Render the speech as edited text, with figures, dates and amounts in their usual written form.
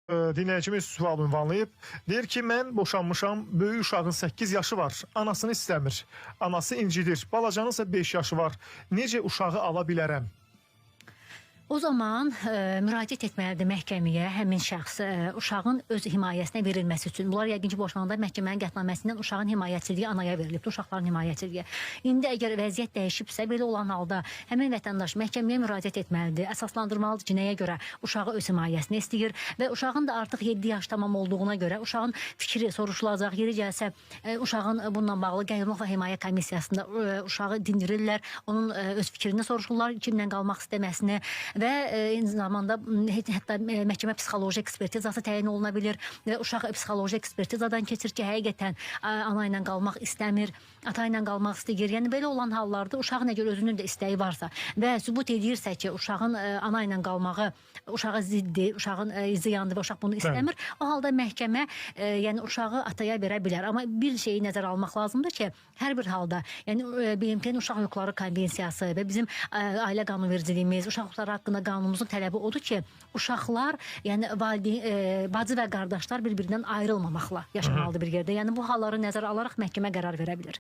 Dinləyicimiz sual ünvanlayıb. Deyir ki, mən boşanmışam, böyük uşağın 8 yaşı var, anasını istəmir, anası incidir, balacanın ise 5 yaşı var. Necə uşağı ala bilərəm? O zaman müraciət etməlidir məhkəməyə həmin şəxs uşağın öz himayəsinə verilməsi üçün. Bunlar yəqin ki, boşananda məhkəmənin qətnaməsindən uşağın himayəçiliyi anaya verilib, uşaqların himayəçiliyi. İndi əgər vəziyyət dəyişibsə, belə olan halda həmin vətəndaş məhkəməyə müraciət etməlidir. Əsaslandırmalıdır ki, nəyə görə uşağı öz himayəsinə istəyir və uşağın da artıq 7 yaş tamam olduğuna görə uşağın fikri soruşulacaq. Yeri gəlsə, uşağın bununla bağlı Qəyyumluq və Himayə Komissiyasında uşağı dindirirlər, onun öz fikrini soruşurlar, kimlə qalmaq istəməsini və eyni zamanda hətta məhkəmə psixoloji ekspertizası təyin oluna bilir və uşaq psixoloji ekspertizadan keçir ki, həqiqətən ana ilə qalmaq istəmir, ata ilə qalmaq istəyir. Yəni belə olan hallarda uşağın əgər özünün də istəyi varsa və sübut edirsə ki, uşağın ana ilə qalmağı uşağa ziddir, uşağın ziyandır və uşaq bunu istəmir, o halda məhkəmə yəni uşağı ataya verə bilər. Amma bir şeyi nəzərə almaq lazımdır ki, hər bir halda, yəni BMT-nin Uşaq Hüquqları Konvensiyası və bizim ailə qanunvericiliyimiz, uşaq hüquqları haqqında qanunumuzun tələbi odur ki, uşaqlar, yəni bacı və qardaşlar bir-birindən ayrılmamaqla yaşamalıdır bir yerdə. Yəni bu halları nəzərə alaraq məhkəmə qərar verə bilir.